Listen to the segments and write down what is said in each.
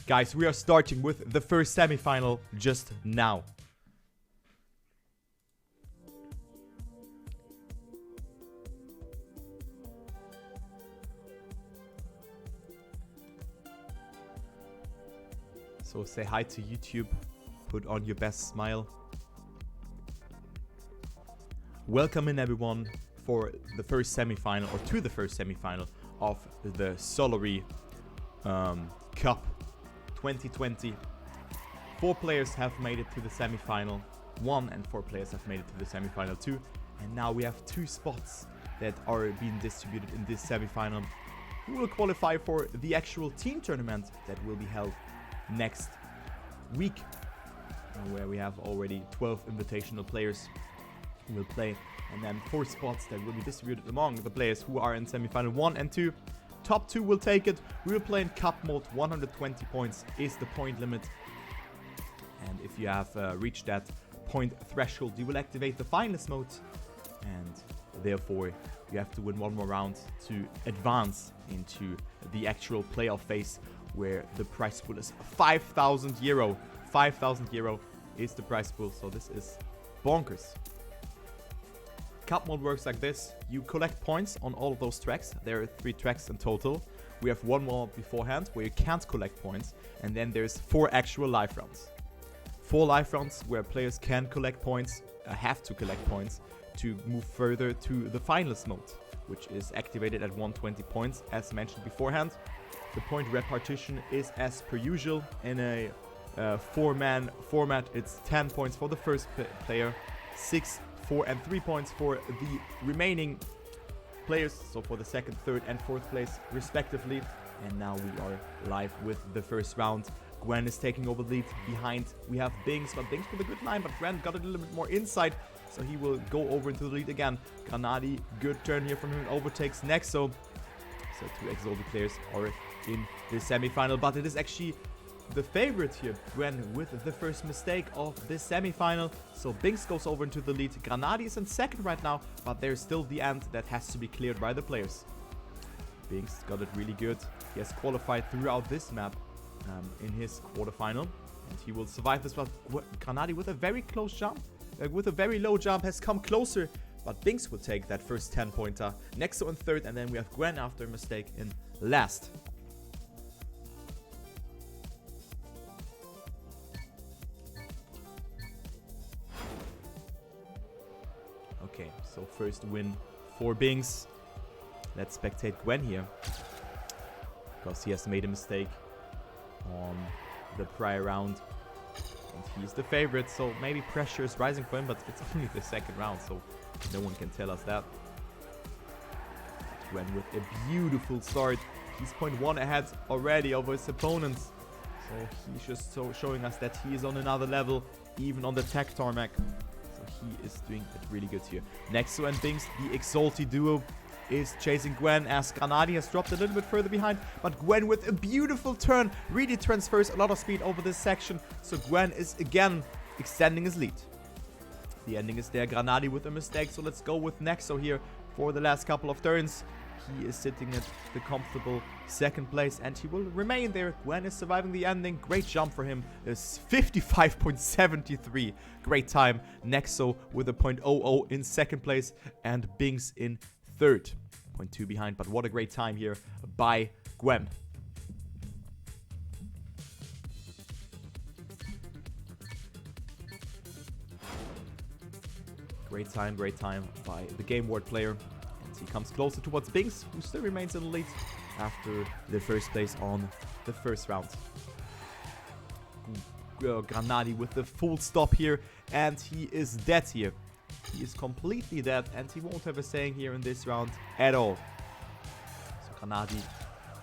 Guys, we are starting with the first semifinal just now. So say hi to YouTube, put on your best smile. Welcome in everyone for the first semifinal, or to the first semifinal of the Solary Cup 2020. 4 players have made it to the semifinal 1 and 4 players have made it to the semifinal 2. And now we have 2 spots that are being distributed in this semifinal, who will qualify for the actual team tournament that will be held next week, where we have already 12 invitational players who will play, and then 4 spots that will be distributed among the players who are in semifinal 1 and 2. Top 2 will take it. We will play in cup mode. 120 points is the point limit, and if you have reached that point threshold, you will activate the finalist mode, and therefore you have to win 1 more round to advance into the actual playoff phase, where the prize pool is 5,000 euro. 5,000 euro is the prize pool, so this is bonkers. Cup mode works like this. You collect points on all of those tracks. There are 3 tracks in total. We have 1 more beforehand where you can't collect points, and then there's 4 actual live rounds. 4 live rounds where players can collect points, have to collect points to move further to the finalist mode, which is activated at 120 points as mentioned beforehand. The point repartition is as per usual in a 4-man format. It's 10 points for the first player, 6, 4 and 3 points for the remaining players, so for the 2nd, 3rd and 4th place respectively. And now we are live with the first round. Gwen is taking over the lead. Behind we have Binks, but Binks with a good line, but Gwen got a little bit more insight, so he will go over into the lead again. GranaDy, good turn here from him, overtakes Neqzo. So 2 exalted players are in the semi-final, but it is actually the favorite here, Gwen, with the first mistake of this semi-final. So Binks goes over into the lead. GranaDy is in 2nd right now, but there's still the end that has to be cleared by the players. Binks got it really good. He has qualified throughout this map in his quarterfinal, and he will survive this. But GranaDy with a very close jump, with a very low jump, has come closer. But Binks will take that first 10-pointer. Neqzo in 3rd, and then we have Gwen after a mistake in last. Okay, so first win for Binks. Let's spectate Gwen here, because he has made a mistake on the prior round. And he's the favorite, so maybe pressure is rising for him, but it's only the 2nd round, so no one can tell us that. Gwen with a beautiful start. He's 0.1 ahead already over his opponents. So he's just showing us that he is on another level, even on the tech tarmac. So he is doing it really good here. Neqzo and Binks, the exalted duo, is chasing Gwen as GranaDy has dropped a little bit further behind. But Gwen with a beautiful turn really transfers a lot of speed over this section. So Gwen is again extending his lead. The ending is there. GranaDy with a mistake, so let's go with Neqzo here for the last couple of turns. He is sitting at the comfortable 2nd place, and he will remain there. Gwen is surviving the ending. Great jump for him. It's 55.73. Great time. Neqzo with a 0.00 in 2nd place, and Binks in 3rd. 0.2 behind, but what a great time here by Gwen. Great time by the Game Ward player. And he comes closer towards Binks, who still remains in the lead after the first place on the first round. GranaDy with the full stop here, and he is dead here. He is completely dead, and he won't have a saying here in this round at all. So GranaDy,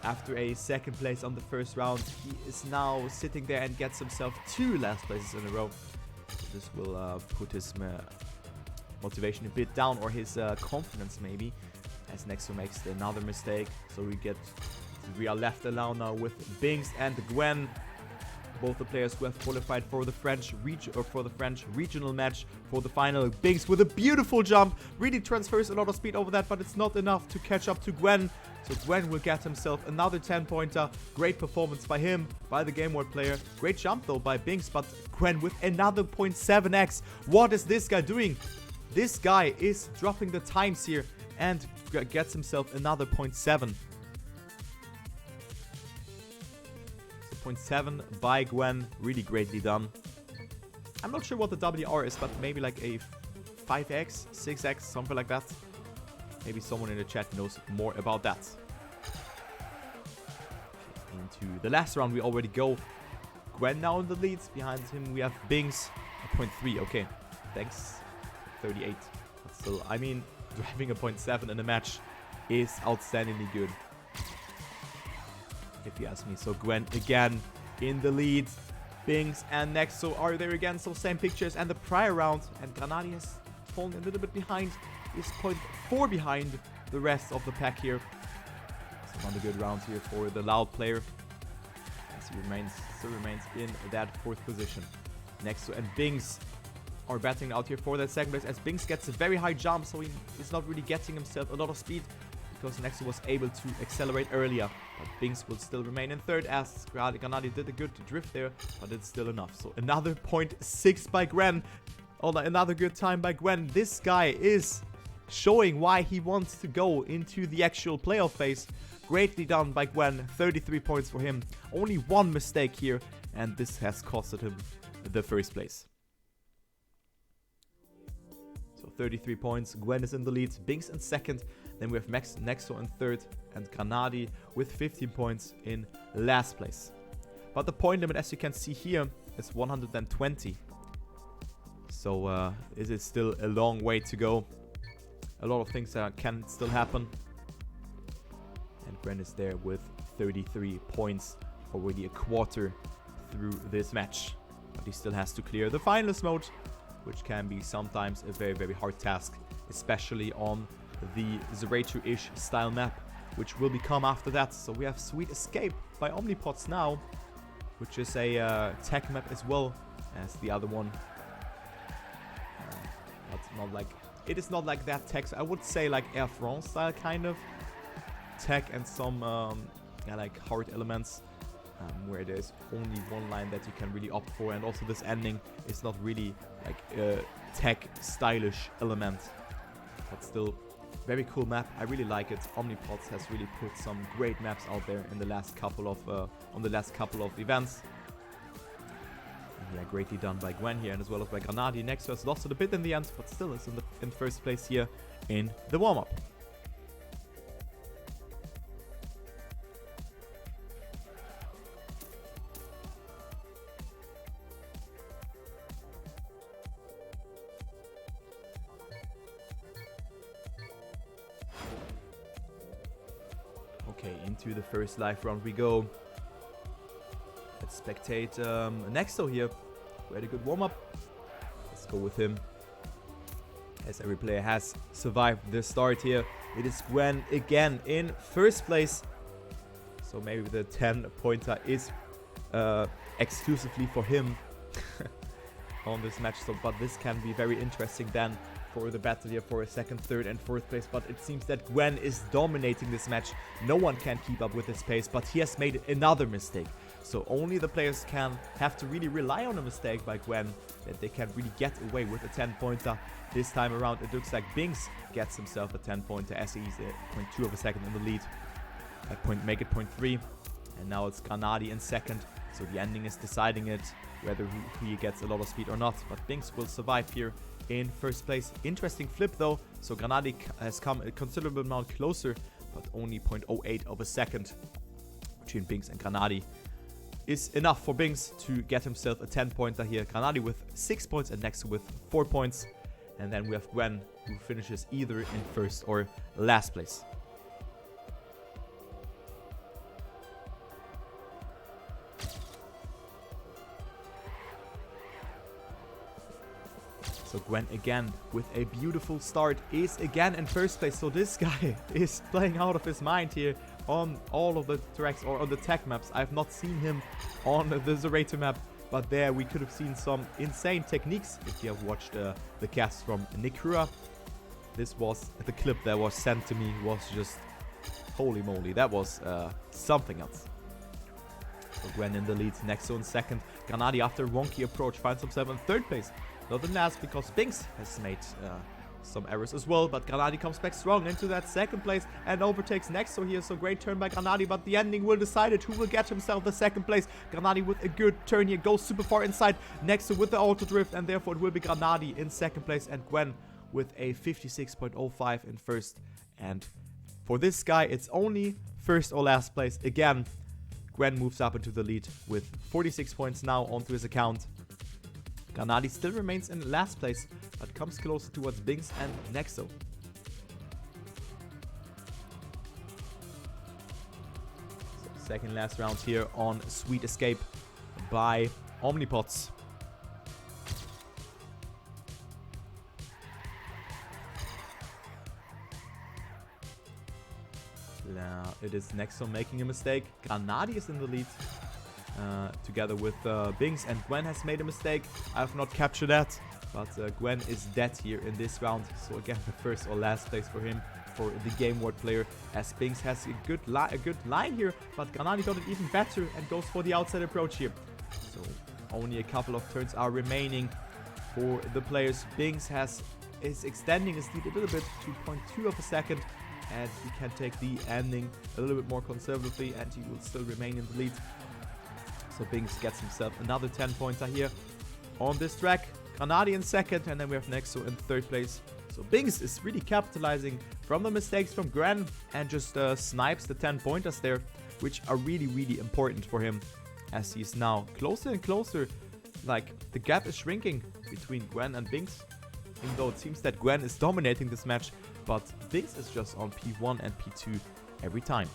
after a 2nd place on the first round, he is now sitting there and gets himself 2 last places in a row. So this will put his motivation a bit down, or his confidence maybe, as Neqzo makes another mistake. So we are left alone now with Binks and Gwen. both the players who have qualified for the French regional match for the final. Binks with a beautiful jump, really transfers a lot of speed over that, but it's not enough to catch up to Gwen. So Gwen will get himself another 10-pointer. Great performance by him, by the Game World player. Great jump though by Binks, but Gwen with another 0.7x. What is this guy doing? This guy is dropping the times here and gets himself another 0.7. 0.7 by Gwen, really greatly done. I'm not sure what the WR is, but maybe like a 5x, 6x, something like that. Maybe someone in the chat knows more about that. Okay, into the last round we already go. Gwen now in the lead. Behind him we have Binks, 0.3. Okay, thanks. 38. But still, I mean, driving a 0.7 in a match is outstandingly good, if you ask me. So Gwen again in the lead. Binks and Neqzo are there again. So same pictures and the prior round. And GranaDy has fallen a little bit behind. Is 0.4 behind the rest of the pack here. So another good round here for the Loud player, as he still remains in that 4th position. Neqzo and Binks are battling out here for that second place, as Binks gets a very high jump, so he is not really getting himself a lot of speed because Neqzo was able to accelerate earlier. But Binks will still remain in 3rd, as GranaDy did a good drift there, but it's still enough. So another 0.6 by Gwen. Oh, another good time by Gwen. This guy is showing why he wants to go into the actual playoff phase. Greatly done by Gwen. 33 points for him. Only one mistake here, and this has costed him the 1st place. So 33 points. Gwen is in the lead. Binks in 2nd. Then we have Neqzo in 3rd, and GranaDy with 15 points in last place. But the point limit, as you can see here, is 120. So it is still a long way to go. A lot of things can still happen. And Gwen is there with 33 points, already a quarter through this match. But he still has to clear the finals mode, which can be sometimes a very, very hard task, especially on the Zerator-ish style map, which will become after that. So we have Sweet Escape by Omnipods now, which is a tech map as well as the other one. It is not like that tech. I would say like Air France style kind of tech, and some like hard elements where there's only one line that you can really opt for, and also this ending is not really like a tech stylish element, but still very cool map. I really like it. Omnipods has really put some great maps out there in the last couple of events. Yeah, greatly done by Gwen here, and as well as by GranaDy. Neqzo has lost it a bit in the end, but still is in 1st place here in the warm-up. Okay, into the 1st live round we go. Let's spectate Neqzo here. We had a good warm-up. Let's go with him, as every player has survived the start here. It is Gwen again in 1st place. So maybe the 10-pointer is exclusively for him on this match. So, but this can be very interesting then for the battle here for a 2nd, 3rd and 4th place. But it seems that Gwen is dominating this match. No one can keep up with his pace, but he has made another mistake. So only the players can have to really rely on a mistake by Gwen, that they can really get away with a 10-pointer. This time around it looks like Binks gets himself a 10-pointer, as he's 0.2 of a second in the lead. Make it 0.3. And now it's GranaDy in 2nd. So the ending is deciding it, whether he gets a lot of speed or not. But Binks will survive here in 1st place. Interesting flip though. So GranaDy has come a considerable amount closer, but only 0.08 of a second between Binks and GranaDy is enough for Binks to get himself a 10-pointer here. GranaDy with 6 points and Neqzo with 4 points. And then we have Gwen, who finishes either in 1st or last place. So So Gwen again with a beautiful start is again in first place. So this guy is playing out of his mind here on all of the tracks or on the tech maps. I've not seen him on the Zerator map, but there we could have seen some insane techniques if you have watched the cast from Neqzo. This was the clip that was sent to me, was just holy moly, that was something else. So Gwen in the lead, Neqzo in second. GranaDy after a wonky approach finds himself in third place. Not in last because Binks has made some errors as well, but GranaDy comes back strong into that second place and overtakes Neqzo here. So great turn by GranaDy, but the ending will decide it. Who will get himself the second place? GranaDy with a good turn here, goes super far inside. Neqzo with the auto drift, and therefore it will be GranaDy in second place and Gwen with a 56.05 in first. And for this guy, it's only first or last place. Again, Gwen moves up into the lead with 46 points now onto his account. GranaDy still remains in last place, but comes closer towards Binks and Neqzo. So second last round here on Sweet Escape by Omnipods. Now it is Neqzo making a mistake. GranaDy is in the lead. Together with Binks, and Gwen has made a mistake. I have not captured that, but Gwen is dead here in this round. So again, the first or last place for him, for the game ward player, as Binks has a good line here, but GranaDy got it even better and goes for the outside approach here. So only a couple of turns are remaining for the players. Binks is extending his lead a little bit to 0.2 of a second, and he can take the ending a little bit more conservatively, and he will still remain in the lead. So Binks gets himself another 10 pointer here on this track. GranaDy in second, and then we have Neqzo in third place. So Binks is really capitalizing from the mistakes from Gwen and just snipes the 10 pointers there, which are really, really important for him, as he's now closer and closer. Like, the gap is shrinking between Gwen and Binks, even though it seems that Gwen is dominating this match, but Binks is just on P1 and P2 every time.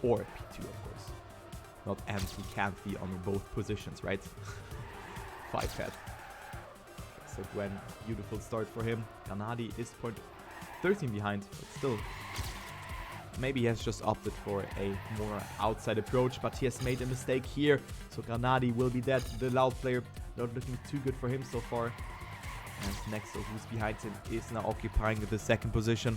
Or P2, of course. Not and he can't be on both positions, right? 5 head. So Gwen, beautiful start for him. GranaDy is 0.13 behind, but still. Maybe he has just opted for a more outside approach, but he has made a mistake here. So GranaDy will be dead. The loud player not looking too good for him so far. And Neqzo, who's behind him, is now occupying the second position.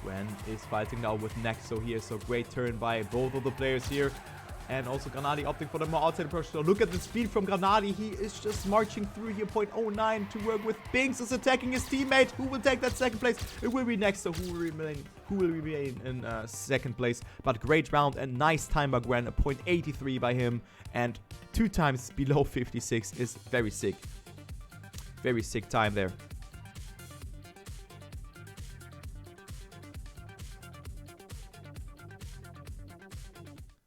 Gwen is fighting now with Neqzo here, so great turn by both of the players here. And also GranaDy opting for the more outside approach. So look at the speed from GranaDy. He is just marching through here, 0.09 to work with. Binks is attacking his teammate. Who will take that second place? It will be Neqzo who will remain in second place. But great round and nice time by Gwen. A 0.83 by him. And 2 times below 56 is very sick. Very sick time there.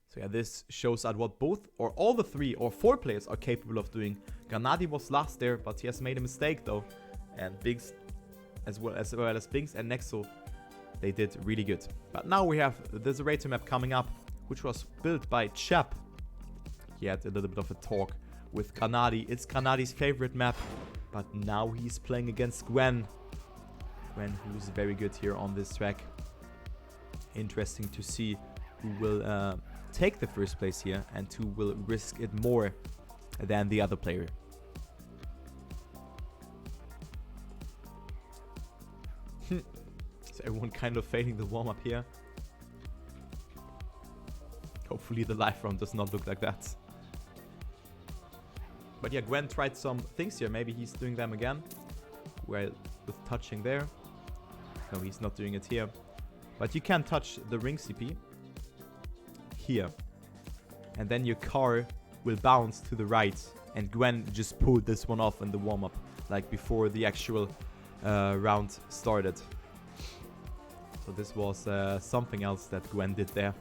So yeah, this shows out what both or all the 3 or 4 players are capable of doing. GranaDy was last there, but he has made a mistake though. And Binks, as well as Binks and Neqzo, they did really good. But now we have the Zerator map coming up, which was built by Chap. He had a little bit of a talk with GranaDy. It's GranaDy's favorite map, but now he's playing against Gwen. Gwen, who's very good here on this track. Interesting to see who will take the first place here and who will risk it more than the other player. So everyone kind of failing the warm-up here. Hopefully the live round does not look like that. But yeah, Gwen tried some things here. Maybe he's doing them again. Well, with touching there. No, he's not doing it here. But you can touch the ring CP here. And then your car will bounce to the right. And Gwen just pulled this one off in the warm-up, like before the actual round started. So this was something else that Gwen did there.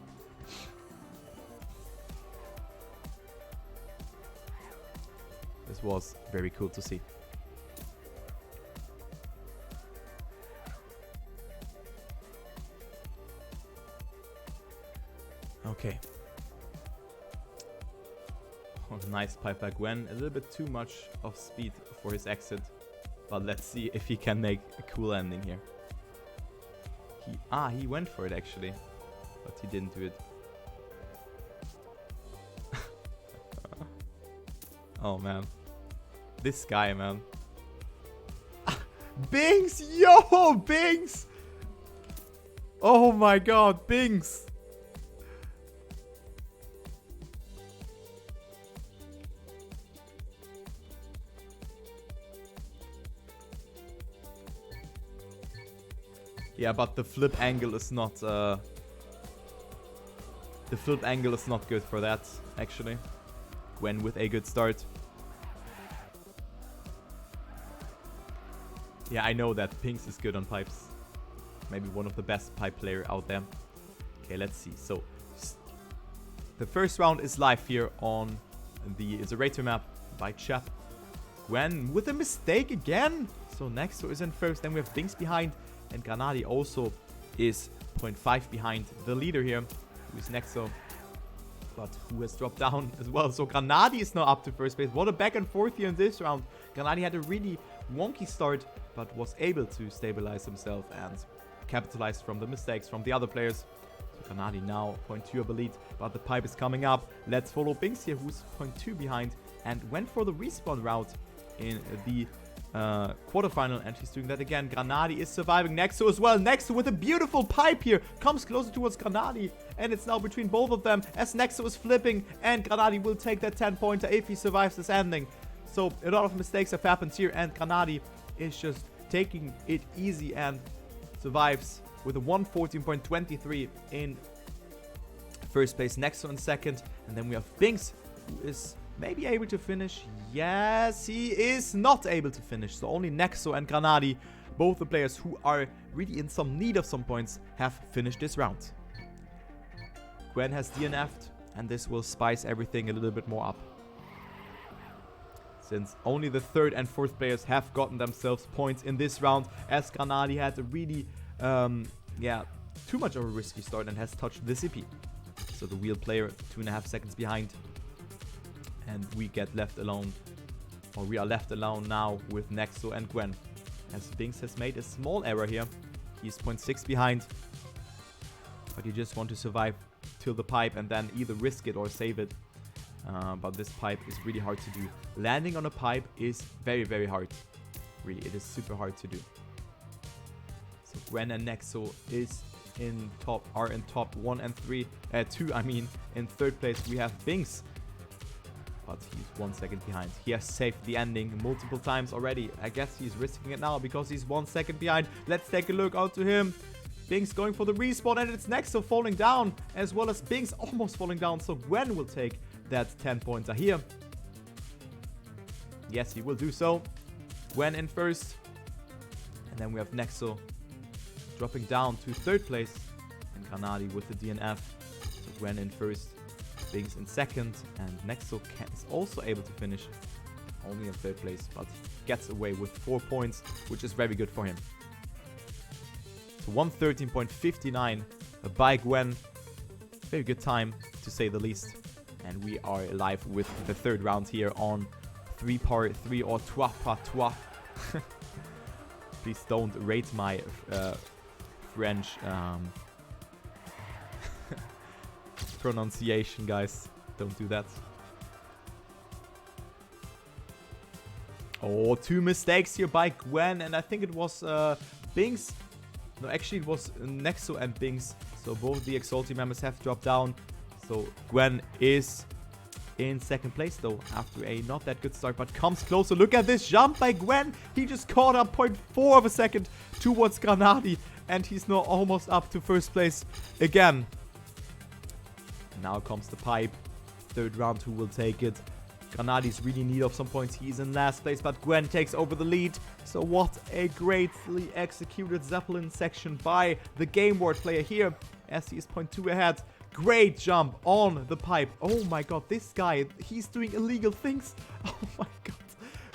This was very cool to see. Okay. Oh, nice pipe by Gwen. A little bit too much of speed for his exit. But let's see if he can make a cool ending here. He went for it actually. But he didn't do it. Oh man. This guy, man. Binks! Yo! Binks! Oh my god, Binks! Yeah, but the flip angle is not the flip angle is not good for that, actually. Gwen with a good start. Yeah, I know that Binks is good on pipes. Maybe one of the best pipe player out there. Okay, let's see. So, the first round is live here on the Zerator map by Chap. Gwen with a mistake again. So, Neqzo is in first. Then we have Binks behind. And GranaDy also is 0.5 behind the leader here, who is Neqzo. But who has dropped down as well. So GranaDy is now up to first place. What a back and forth here in this round. GranaDy had a really wonky start, but was able to stabilize himself and capitalize from the mistakes from the other players. So GranaDy now 0.2 of the lead, but the pipe is coming up. Let's follow Binks here, who's 0.2 behind and went for the respawn route in the quarterfinal, and he's doing that again. GranaDy is surviving. Neqzo as well. Neqzo with a beautiful pipe here comes closer towards GranaDy, and it's now between both of them as Neqzo is flipping, and GranaDy will take that 10-pointer if he survives this ending. So a lot of mistakes have happened here, and GranaDy is just taking it easy and survives with a 114.23 in first place. Neqzo in second, and then we have Binks, who is maybe able to finish. Yes, he is not able to finish. So only Neqzo and GranaDy, both the players who are really in some need of some points, have finished this round. Gwen has DNF'd, and this will spice everything a little bit more up, since only the third and fourth players have gotten themselves points in this round, as GranaDy had a really, too much of a risky start and has touched the CP. So the wheel player 2.5 seconds behind. And we get left alone, or we are left alone now with Neqzo and Gwen, as Binks has made a small error here. He's 0.6 behind, but you just want to survive till the pipe and then either risk it or save it. But this pipe is really hard to do. Landing on a pipe is very, very hard. Really, it is super hard to do. So Gwen and Neqzo are in top 1 and 2. In third place we have Binks, but he's 1 second behind. He has saved the ending multiple times already. I guess he's risking it now because he's 1 second behind. Let's take a look out to him. Binks going for the respawn, and it's Neqzo falling down, as well as Binks almost falling down. So Gwen will take that 10-pointer here. Yes, he will do so. Gwen in first. And then we have Neqzo dropping down to third place. And GranaDy with the DNF. So Gwen in first. Binks in second, and Neqzo is also able to finish only in third place, but gets away with 4 points, which is very good for him. So 113.59 by Gwen. Very good time, to say the least. And we are live with the third round here on 3 par 3 or 3 par 3. Please don't rate my French pronunciation, guys. Don't do that. Oh, 2 mistakes here by Gwen, and I think it was Binks. No, actually it was Neqzo and Binks. So both the Exalty members have dropped down. So Gwen is in second place though, after a not that good start, but comes closer. Look at this jump by Gwen. He just caught up 0.4 of a second towards GranaDy, and he's now almost up to first place again. Now comes the pipe. Third round, who will take it? GranaDy's really in need of some points. He's in last place, but Gwen takes over the lead. So what a greatly executed Zeppelin section by the Game Ward player here, as he is 0.2 ahead. Great jump on the pipe. Oh my god, this guy, he's doing illegal things. Oh my god.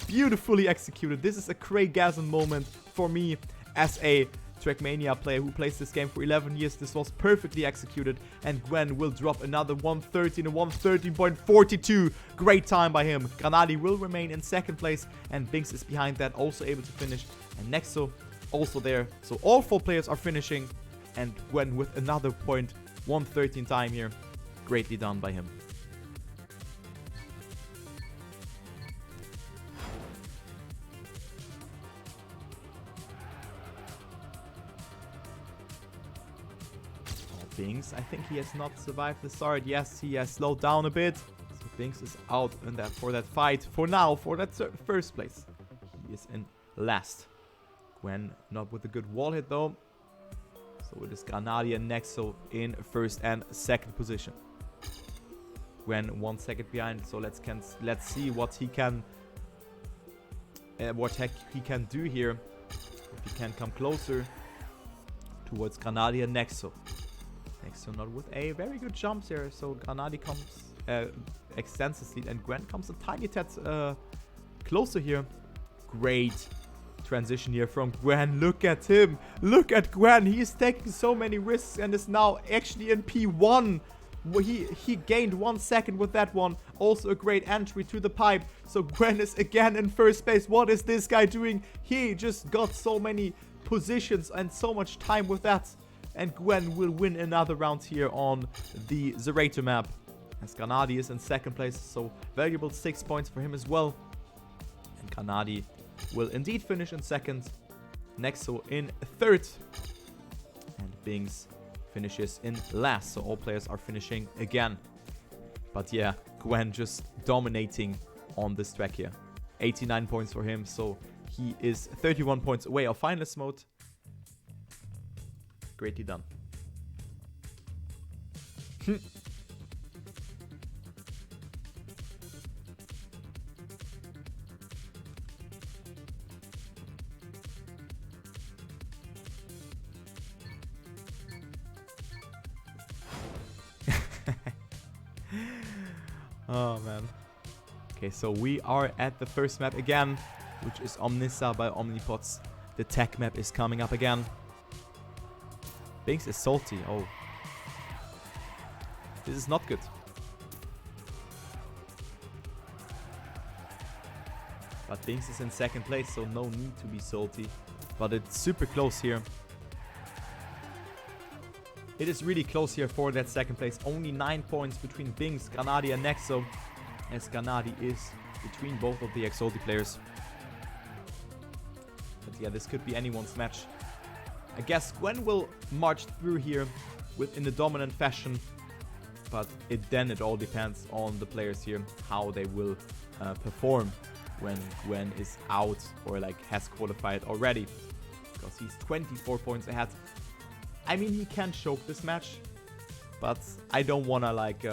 Beautifully executed. This is a Craigasm moment for me as a Trackmania player who plays this game for 11 years. This was perfectly executed, and Gwen will drop another 113 and 113.42. Great time by him. GranaDy will remain in second place, and Binks is behind that, also able to finish. And Neqzo also there. So all 4 players are finishing, and Gwen with another point, 113 time here. Greatly done by him. Binks, I think he has not survived the start. Yes, he has slowed down a bit. So Binks is out in that for that fight. For now, for that first place. He is in last. Gwen not with a good wall hit though. So it is GranaDy and Neqzo in first and second position. Gwen 1 second behind. So let's see what he can do here. If he can come closer towards GranaDy and Neqzo. Neqzo not with a very good jumps here, so GranaDy comes extends his lead, and Gwen comes a tiny tad closer here. Great transition here from Gwen. Look at him. Look at Gwen. He is taking so many risks and is now actually in P1. He gained 1 second with that one. Also a great entry to the pipe. So Gwen is again in first place. What is this guy doing? He just got so many positions and so much time with that. And Gwen will win another round here on the Zerator map. As GranaDy is in second place, so valuable 6 points for him as well. And GranaDy will indeed finish in second. Neqzo in third. And Binks finishes in last. So all players are finishing again. But yeah, Gwen just dominating on this track here. 89 points for him, so he is 31 points away of finalist mode. Greatly done. Oh man. Okay, so we are at the first map again, which is Omnissa by Omnipods. The tech map is coming up again. Binks is salty. Oh. This is not good. But Binks is in second place, so no need to be salty. But it's super close here. It is really close here for that second place. Only 9 points between Binks, GranaDy and Neqzo. As GranaDy is between both of the Exalty players. But yeah, this could be anyone's match. I guess Gwen will march through here in a dominant fashion, but then it all depends on the players here, how they will perform when Gwen is out or like has qualified already, because he's 24 points ahead. I mean, he can choke this match, but I don't want to like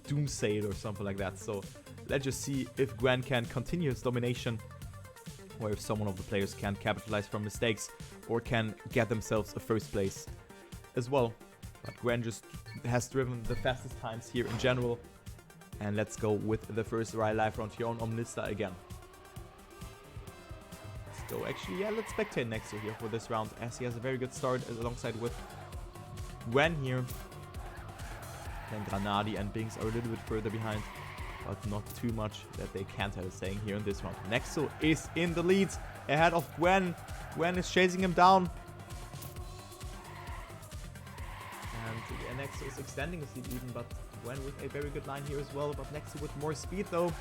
doomsay it or something like that. So let's just see if Gwen can continue his domination, or if someone of the players can capitalize from mistakes or can get themselves a first place as well. But Gwen just has driven the fastest times here in general. And let's go with the first live round here on Omnissa again. Let's go. Actually, yeah, let's spectate Neqzo here for this round, as he has a very good start alongside with Gwen here. Then GranaDy and Binks are a little bit further behind, but not too much that they can't have a saying here in this round. Neqzo is in the lead ahead of Gwen. Gwen is chasing him down. And yeah, Neqzo is extending his lead even, but Gwen with a very good line here as well. But Neqzo with more speed though.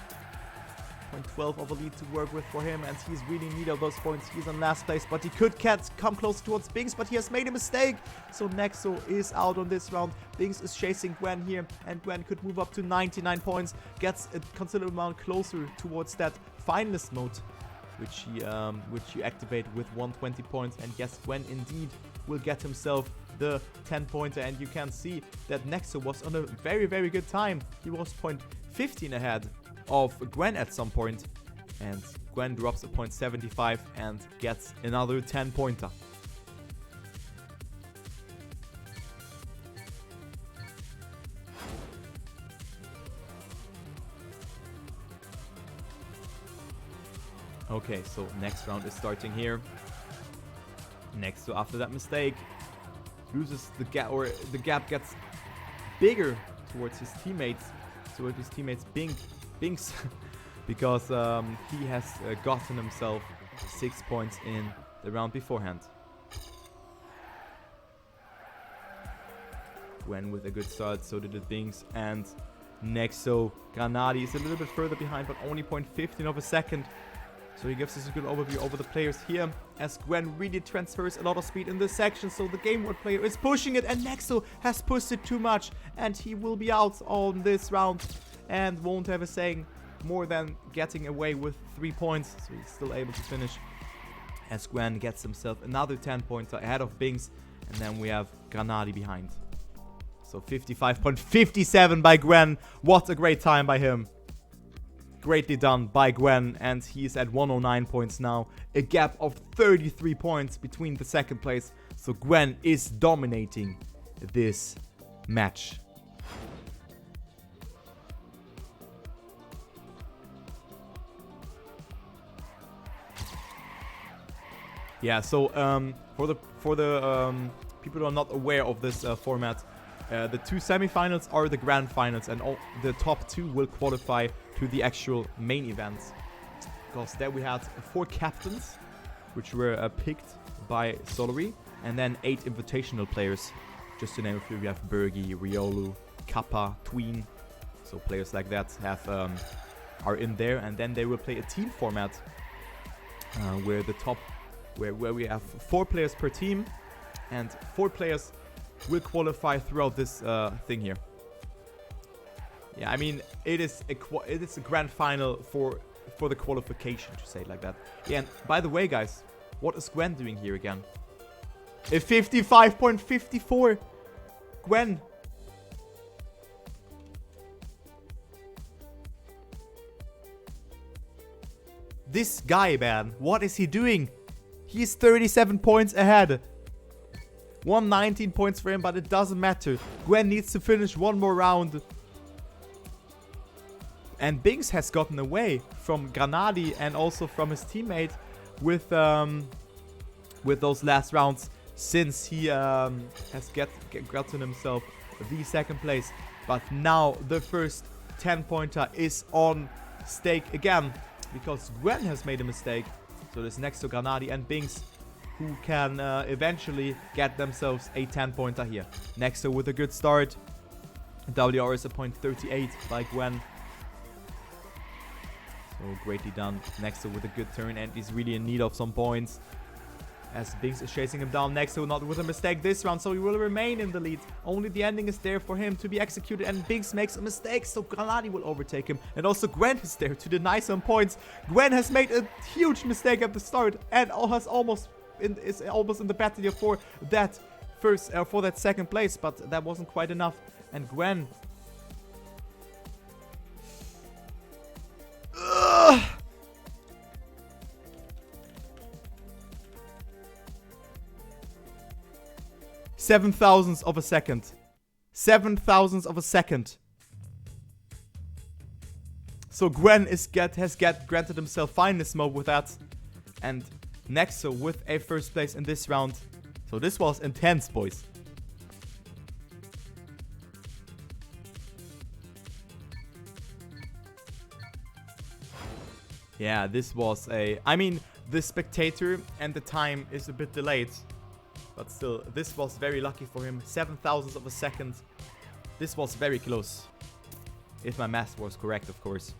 0.12 of a lead to work with for him, and he's really in need of those points. He's in last place, but he could come close towards Binks, but he has made a mistake. So Neqzo is out on this round. Binks is chasing Gwen here, and Gwen could move up to 99 points. Gets a considerable amount closer towards that finalist mode, which you activate with 120 points. And yes, Gwen indeed will get himself the 10-pointer, and you can see that Neqzo was on a very, very good time. He was 0.15 ahead of Gwen at some point, and Gwen drops a 0.75 and gets another 10-pointer. Okay, so next round is starting here. Neqzo, after that mistake, loses the gap, or the gap gets bigger towards his teammates, Binks, because he has gotten himself 6 points in the round beforehand. Gwen with a good start, so did the Binks, and Neqzo. GranaDy is a little bit further behind, but only 0.15 of a second. So he gives us a good overview over the players here, as Gwen really transfers a lot of speed in this section. So the game mode player is pushing it, and Neqzo has pushed it too much, and he will be out on this round and won't have a saying more than getting away with 3 points. So he's still able to finish, as Gwen gets himself another 10 points ahead of Binks, and then we have GranaDy behind. So 55.57 by Gwen. What a great time by him. Greatly done by Gwen, and he's at 109 points now. A gap of 33 points between the second place. So Gwen is dominating this match. Yeah, so for the people who are not aware of this format, the 2 semifinals are the grand finals, and all the top 2 will qualify to the actual main events. Because there we had 4 captains, which were picked by Solary, and then 8 invitational players. Just to name a few, we have Bergi, Riolu, Kappa, Tween. So players like that have are in there, and then they will play a team format where the top, where we have 4 players per team, and 4 players will qualify throughout this thing here. Yeah, I mean, it is a grand final for the qualification, to say it like that. Yeah, and by the way, guys, what is Gwen doing here again? A 55.54. Gwen. This guy, man, what is he doing? He's 37 points ahead. 119 points for him, but it doesn't matter. Gwen needs to finish one more round. And Binks has gotten away from GranaDy and also from his teammate with those last rounds, since he has gotten himself the second place. But now the first 10-pointer is on stake again, because Gwen has made a mistake. So there's Neqzo, GranaDy and Binks, who can eventually get themselves a 10-pointer here. Neqzo with a good start. WR is a 0.38 by Gwen. So greatly done. Neqzo with a good turn, and he's really in need of some points, as Binks is chasing him down. Neqzo not with a mistake this round, so he will remain in the lead. Only the ending is there for him to be executed, and Binks makes a mistake, so GranaDy will overtake him. And also Gwen is there to deny some points. Gwen has made a huge mistake at the start, and is almost in the battle for that for that second place, but that wasn't quite enough. And Gwen, ugh, 7,000ths of a second. 7,000ths of a second. So Gwen has granted himself finest mode with that. And Neqzo with a first place in this round. So this was intense, boys. Yeah, this was a... I mean, the spectator and the time is a bit delayed. But still, this was very lucky for him. 7,000ths of a second. This was very close. If my math was correct, of course.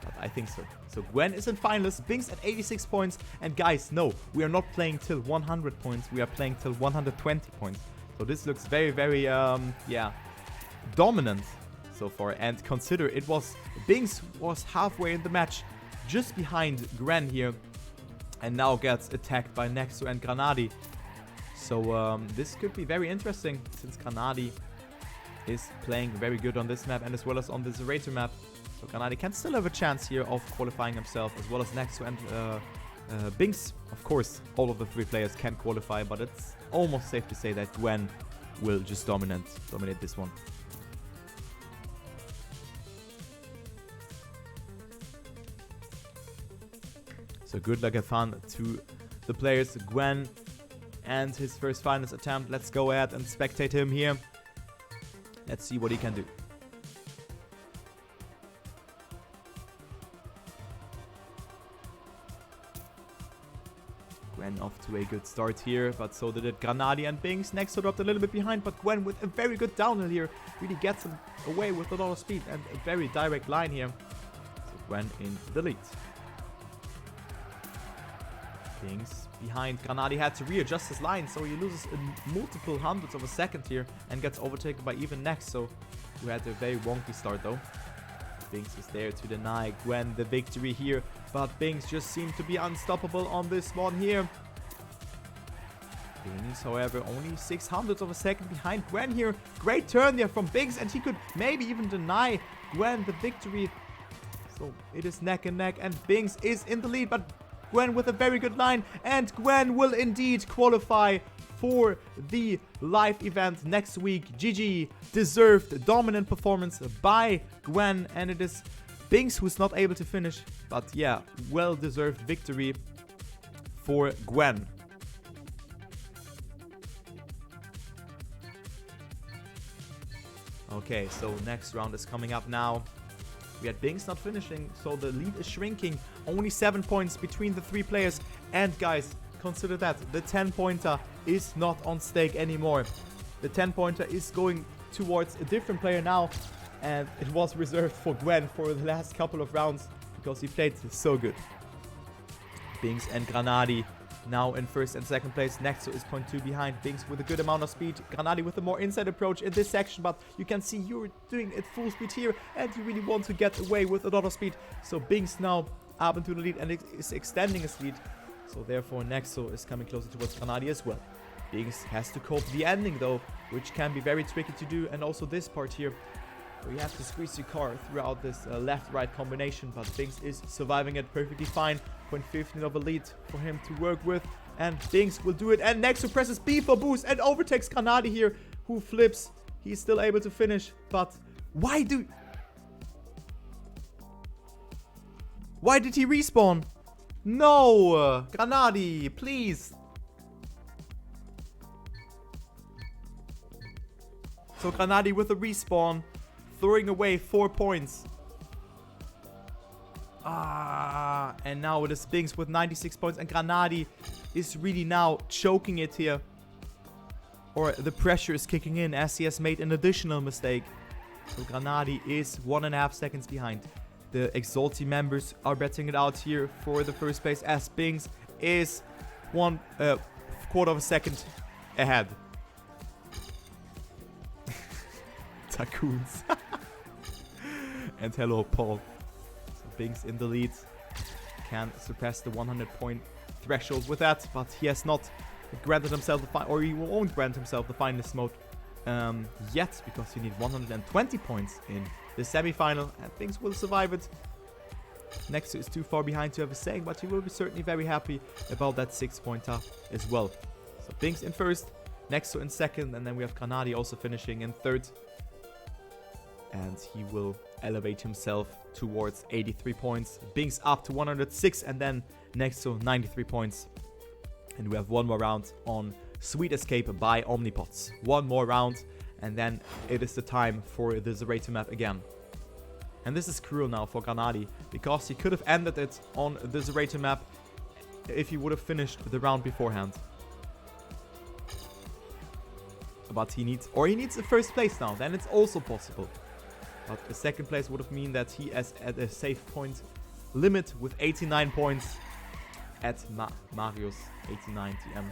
But I think so. So Gwen is in finals. Binks at 86 points. And guys, no, we are not playing till 100 points. We are playing till 120 points. So this looks very, very, yeah, dominant so far. And consider it was... Binks was halfway in the match, just behind Gwen here. And now gets attacked by Neqzo and GranaDy. So this could be very interesting, since GranaDy is playing very good on this map and as well as on the Zerator map. So GranaDy can still have a chance here of qualifying himself, as well as Neqzo and Binks. Of course, all of the 3 players can qualify, but it's almost safe to say that Gwen will just dominate this one. So good luck and fun to the players. Gwen and his first finals attempt. Let's go ahead and spectate him here. Let's see what he can do. Gwen off to a good start here, but so did GranaDy and Binks. Neqzo dropped a little bit behind, but Gwen with a very good downhill here really gets him away with a lot of speed and a very direct line here. So Gwen in the lead. Binks behind. GranaDy had to readjust his line, so he loses multiple hundreds of a second here and gets overtaken by even Neqzo, who had a very wonky start though. Binks is there to deny Gwen the victory here, but Binks just seemed to be unstoppable on this one here. Binks, however, only 600 of a second behind Gwen here. Great turn there from Binks, and he could maybe even deny Gwen the victory. So it is neck and neck, and Binks is in the lead, but Gwen with a very good line, and Gwen will indeed qualify for the live event next week. GG, deserved dominant performance by Gwen, and it is Binks who's not able to finish, but yeah, well-deserved victory for Gwen. Okay, so next round is coming up now. We had Binks not finishing, so the lead is shrinking. Only 7 points between the 3 players. And guys, consider that the 10-pointer is not on stake anymore. The 10-pointer is going towards a different player now, and it was reserved for Gwen for the last couple of rounds because he played so good. Binks and GranaDy now in first and second place. Neqzo is 0.2 behind. Binks with a good amount of speed. GranaDy with a more inside approach in this section, but you can see you're doing it full speed here, and you really want to get away with a lot of speed. So Binks now up into the lead and is extending his lead. So therefore Neqzo is coming closer towards GranaDy as well. Binks has to cope the ending though, which can be very tricky to do, and also this part here where you have to squeeze your car throughout this left-right combination, but Binks is surviving it perfectly fine. 0.15 of a lead for him to work with, and Binks will do it, and Neqzo presses B for boost and overtakes GranaDy here, who flips. He's still able to finish, but why did he respawn? No, GranaDy, please. So GranaDy with a respawn, throwing away 4 points. And now it is Binks with 96 points, and GranaDy is really now choking it here. Or the pressure is kicking in as he has made an additional mistake. So GranaDy is 1.5 seconds behind. The Exalty members are betting it out here for the first place, as Binks is 1/4 of a second ahead. Tycoons. And hello, Paul. So Binks in the lead. Can surpass the 100-point threshold with that, but he has not granted himself the or he won't grant himself the finalist mode yet, because you need 120 points in the semi-final, and Binks will survive it. Neqzo is too far behind to have a saying, but he will be certainly very happy about that 6-pointer as well. So Binks in first, Neqzo in second, and then we have GranaDy also finishing in third. And he will elevate himself towards 83 points. Binks up to 106, and then Neqzo 93 points. And we have one more round on Sweet Escape by Omnipods. One more round, and then it is the time for the Zerator map again. And this is cruel now for GranaDy, because he could have ended it on the Zerator map if he would have finished the round beforehand. But he needs the first place now, then it's also possible. But the second place would have mean that he is at a safe point limit with 89 points at Mario's 89 TM.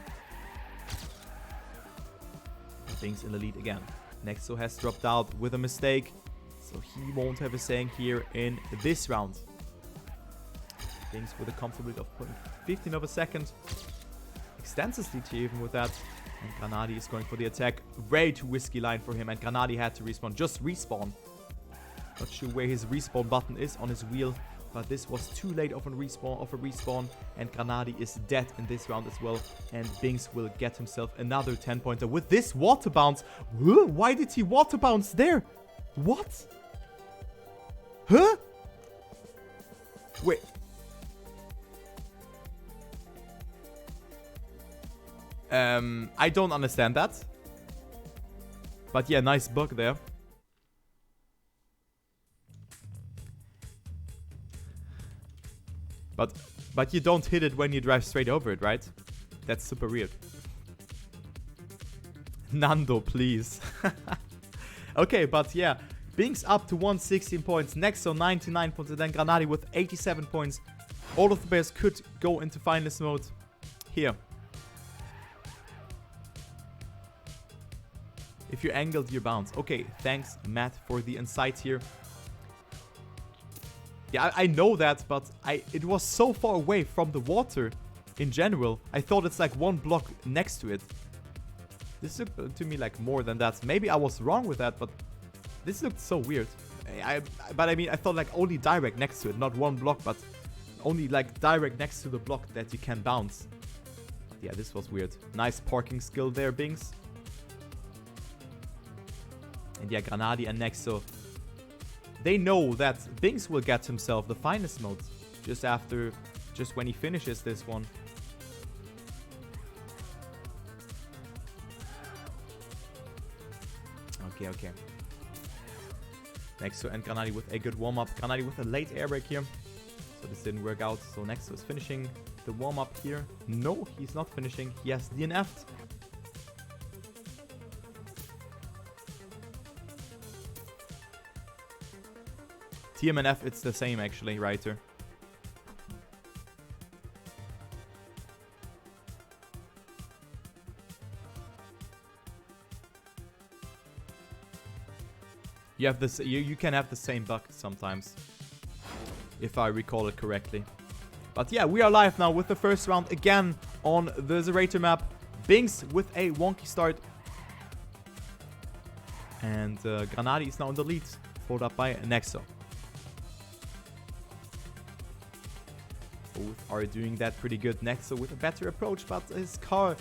Binks in the lead again. Neqzo has dropped out with a mistake, so he won't have a saying here in this round. Binks with a comfortable lead of 0.15 of a second. Extends his lead here even with that. And GranaDy is going for the attack. Way too risky line for him, and GranaDy had to respawn. Just respawn. Not sure where his respawn button is on his wheel, but this was too late of a respawn, and GranaDy is dead in this round as well, and Binks will get himself another 10-pointer with this water bounce. Why did he water bounce there? What? Huh? Wait. I don't understand that. But yeah, nice bug there. But you don't hit it when you drive straight over it, right? That's super weird. Nando, please. Okay, but yeah. Binks up to 116 points. Neqzo 99 points. And then GranaDy with 87 points. All of the players could go into finalist mode here. If you angled your bounce. Okay, thanks, Matt, for the insight here. Yeah, I know that, but it was so far away from the water in general. I thought it's like one block next to it. This looked to me like more than that. Maybe I was wrong with that, but this looked so weird. But I mean, I thought like only direct next to it, not one block, but only like direct next to the block that you can bounce. But yeah, this was weird. Nice parking skill there, Binks. And yeah, GranaDy and Neqzo, they know that Binks will get himself the finest mode just when he finishes this one. Okay. Neqzo and GranaDy with a good warm-up. GranaDy with a late air brake here. So this didn't work out. So Neqzo is finishing the warm-up here. No, he's not finishing. He has DNF'd. TMNF, it's the same actually, Writer. You have this. You can have the same bug sometimes, if I recall it correctly. But yeah, we are live now with the first round again on the Zerator map. Binks with a wonky start, and GranaDy is now in the lead, followed up by Neqzo. Both are doing that pretty good. Neqzo with a better approach, but his car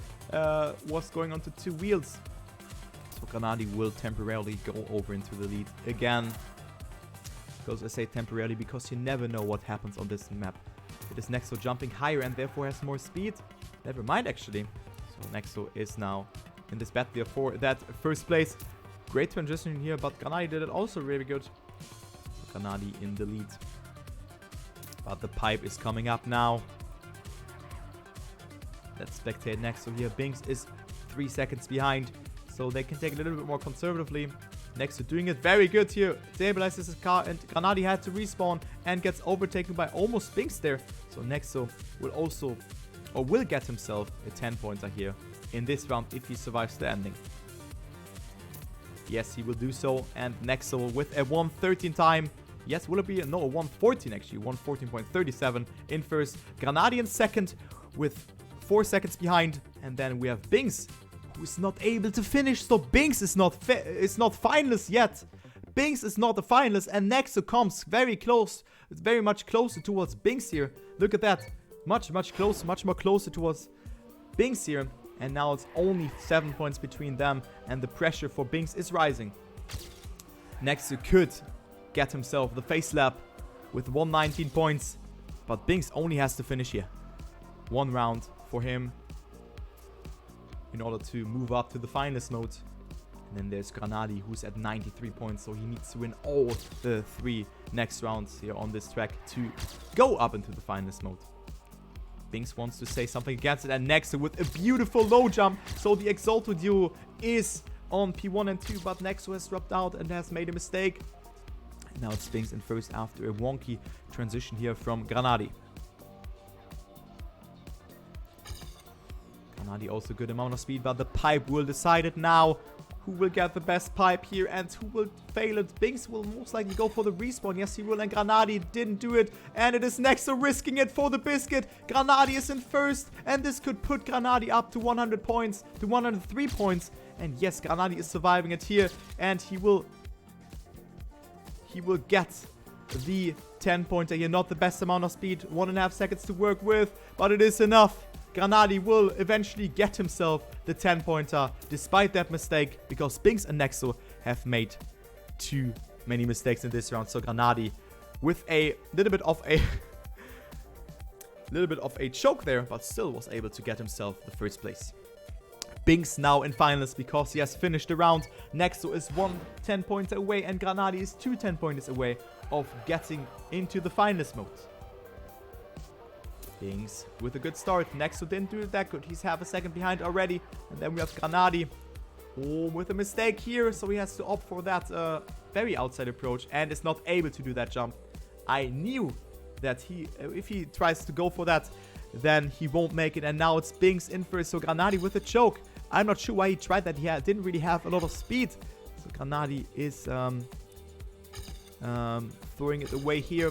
was going onto two wheels. So GranaDy will temporarily go over into the lead again. Because I say temporarily because you never know what happens on this map. It is Neqzo jumping higher and therefore has more speed. Never mind actually. So Neqzo is now in this battle for that first place. Great transition here, but GranaDy did it also really good. So GranaDy in the lead. But the pipe is coming up now. Let's spectate Neqzo here. Binks is 3 seconds behind, so they can take it a little bit more conservatively. Neqzo doing it very good here. Stabilizes his car, and GranaDy had to respawn and gets overtaken by almost Binks there. So Neqzo will get himself a 10-pointer here in this round if he survives the ending. Yes, he will do so. And Neqzo with a 1:13 time. Yes, will it be? No, 1:14 actually. 1:14.37 in first. GranaDy in second with 4 seconds behind. And then we have Binks, who is not able to finish. So Binks is not finalist yet. Binks is not a finalist. And Neqzo comes very close. It's very much closer towards Binks here. Look at that. Much closer. Much more closer towards Binks here. And now it's only 7 points between them. And the pressure for Binks is rising. Neqzo could get himself the face slap with 119 points, but Binks only has to finish here. One round for him in order to move up to the finalist mode. And then there's GranaDy, who's at 93 points, so he needs to win all the 3 next rounds here on this track to go up into the finalist mode. Binks wants to say something against it, and Neqzo with a beautiful low jump. So the Exalto duo is on P1 and 2, but Neqzo has dropped out and has made a mistake. Now it's Binks in first after a wonky transition here from GranaDy. GranaDy also good amount of speed, but the pipe will decide it now. Who will get the best pipe here and who will fail it? Binks will most likely go for the respawn. Yes, he will, and GranaDy didn't do it. And it is Neqzo risking it for the biscuit. GranaDy is in first, and this could put GranaDy up to 100 points, to 103 points. And yes, GranaDy is surviving it here, and he will get the 10-pointer here. Not the best amount of speed, 1.5 seconds to work with, but it is enough. GranaDy will eventually get himself the 10-pointer despite that mistake, because Binks and Neqzo have made too many mistakes in this round. So GranaDy with a little bit of a choke there, but still was able to get himself the first place. Binks now in finals because he has finished the round. Neqzo is 1 10 points away and GranaDy is 2 10 points away of getting into the finals mode. Binks with a good start. Neqzo didn't do it that good. He's half a second behind already. And then we have GranaDy. Oh, with a mistake here. So he has to opt for that very outside approach and is not able to do that jump. I knew that if he tries to go for that, then he won't make it. And now it's Binks in first. So GranaDy with a choke. I'm not sure why he tried that. He didn't really have a lot of speed. So GranaDy is throwing it away here.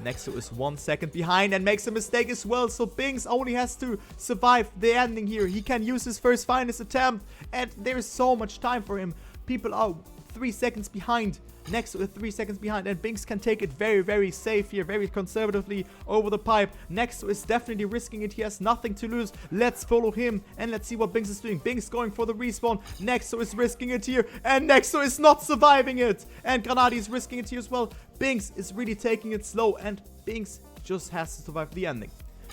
Neqzo is 1 second behind and makes a mistake as well. So Binks only has to survive the ending here. He can use his first finals attempt. And there's so much time for him. People are 3 seconds behind. Neqzo is 3 seconds behind. And Binks can take it very, very safe here. Very conservatively over the pipe. Neqzo is definitely risking it. He has nothing to lose. Let's follow him. And let's see what Binks is doing. Binks going for the respawn. Neqzo is risking it here. And Neqzo is not surviving it. And GranaDy is risking it here as well. Binks is really taking it slow. And Binks just has to survive the ending.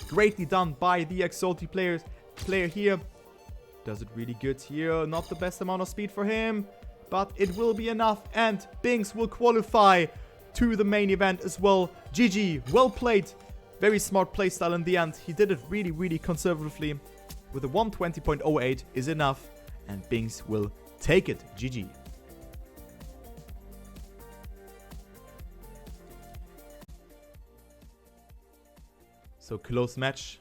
Greatly done by the Exalty player here. Does it really good here. Not the best amount of speed for him. But it will be enough. And Binks will qualify to the main event as well. GG. Well played. Very smart playstyle in the end. He did it really, really conservatively. With a 120.08 is enough. And Binks will take it. GG. So close match.